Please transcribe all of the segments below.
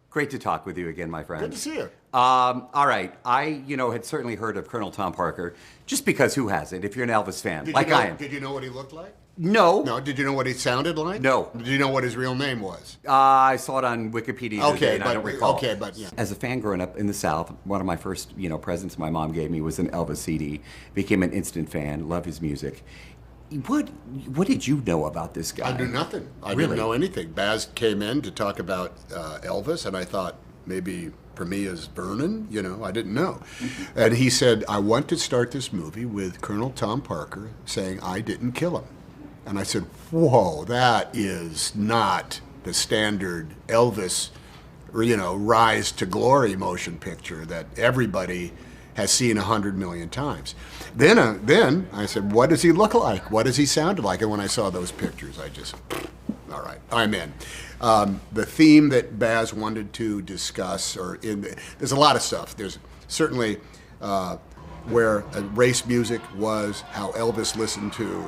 Great to talk with you again, my friend. Good to see you. All right. I, had certainly heard of Colonel Tom Parker, just because who hasn't, if you're an Elvis fan, I am. Did you know what he looked like? No. No, did you know what he sounded like? No. Did you know what his real name was? I saw it on Wikipedia today, and I don't recall. Okay, but yeah. As a fan growing up in the South, one of my first, presents my mom gave me was an Elvis CD. Became an instant fan, love his music. What did you know about this guy? I knew nothing. I Really? didn't know anything. Baz came in to talk about Elvis, and I thought maybe for me as Vernon, I didn't know. And he said, I want to start this movie with Colonel Tom Parker saying I didn't kill him. And I said, whoa, that is not the standard Elvis, rise to glory motion picture that everybody has seen 100 million times. Then I said, what does he look like? What does he sound like? And when I saw those pictures, I just, all right, I'm in. The theme that Baz wanted to discuss, there's a lot of stuff. There's certainly where race music was, how Elvis listened to,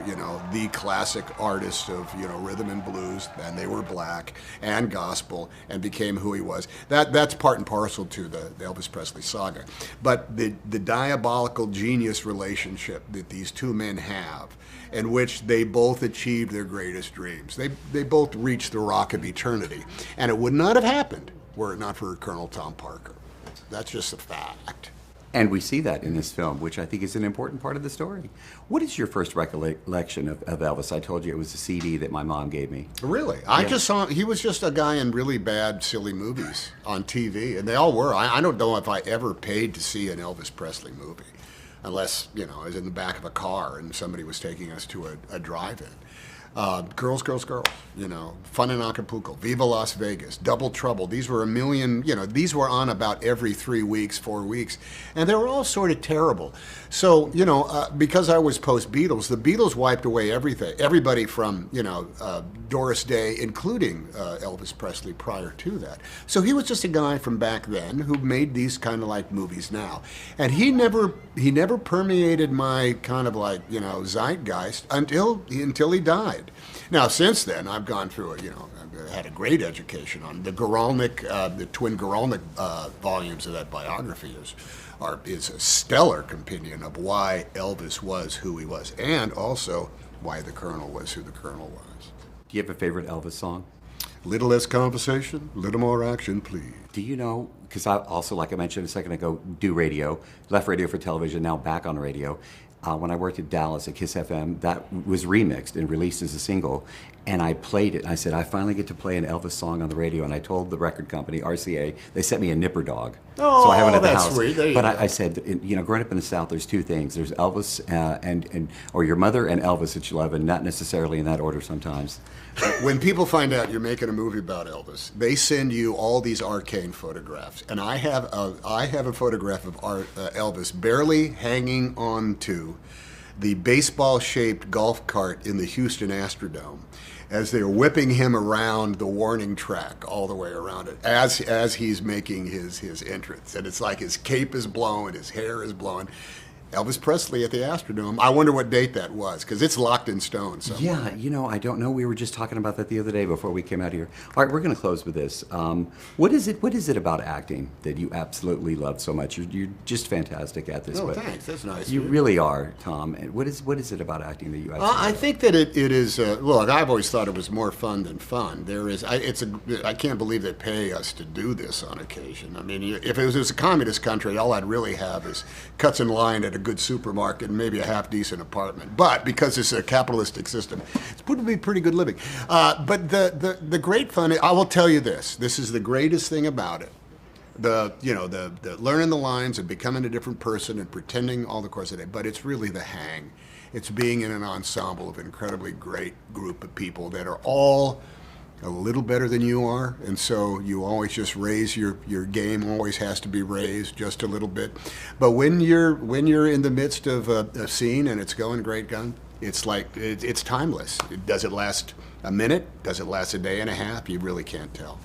the classic artists of, rhythm and blues, and they were black, and gospel, and became who he was. That's part and parcel to the Elvis Presley saga. But the diabolical genius relationship that these two men have, in which they both achieved their greatest dreams. They both reached the rock of eternity. And it would not have happened were it not for Colonel Tom Parker. That's just a fact. And we see that in this film, which I think is an important part of the story. What is your first recollection of Elvis? I told you it was a CD that my mom gave me. Really? I just saw he was just a guy in really bad, silly movies on TV, and they all were. I don't know if I ever paid to see an Elvis Presley movie, unless, I was in the back of a car and somebody was taking us to a drive-in. Girls, Girls, Girls, Fun in Acapulco, Viva Las Vegas, Double Trouble. These were a million, these were on about every 3 weeks, 4 weeks, and they were all sort of terrible. So, because I was post-Beatles, the Beatles wiped away everything, everybody from, Doris Day, including Elvis Presley prior to that. So he was just a guy from back then who made these kind of like movies now. And he never permeated my kind of like, zeitgeist until he died. Now, since then, I've gone through I've had a great education on the Guralnick, the twin Guralnick volumes of that biography is a stellar compendium of why Elvis was who he was, and also why the Colonel was who the Colonel was. Do you have a favorite Elvis song? Little less conversation, little more action, please. Do you know, because I also, like I mentioned a second ago, do radio, left radio for television, now back on radio. When I worked at Dallas at Kiss FM, that was remixed and released as a single, and I played it. And I said, I finally get to play an Elvis song on the radio, and I told the record company, RCA, they sent me a nipper dog. Oh, so I have it at the that's house. Sweet. But I said, growing up in the South, there's two things. There's Elvis or your mother and Elvis that you love, and not necessarily in that order sometimes. When people find out you're making a movie about Elvis, they send you all these arcane photographs, and I have a photograph of Elvis barely hanging on to the baseball-shaped golf cart in the Houston Astrodome as they're whipping him around the warning track all the way around it as he's making his entrance. And it's like his cape is blowing, his hair is blowing. Elvis Presley at the Astrodome. I wonder what date that was, because it's locked in stone somewhere. Yeah, I don't know. We were just talking about that the other day before we came out here. All right, we're going to close with this. What is it about acting that you absolutely love so much? You're just fantastic at this. Oh, thanks. That's nice. You really are, Tom. What is it about acting that you absolutely I love? think that it is, look, I've always thought it was more fun than fun. I can't believe they pay us to do this on occasion. I mean, if it was a communist country, all I'd really have is cuts in line at a good supermarket and maybe a half-decent apartment. But because it's a capitalistic system, it's going to be pretty good living. But the great fun, I will tell you this is the greatest thing about it. The learning the lines and becoming a different person and pretending all the course of the day. But it's really the hang. It's being in an ensemble of an incredibly great group of people that are all a little better than you are, and so you always just raise your game always has to be raised just a little bit. But when you're in the midst of a scene and it's going great gun, it's like it's timeless. Does it last a minute? Does it last a day and a half? You really can't tell.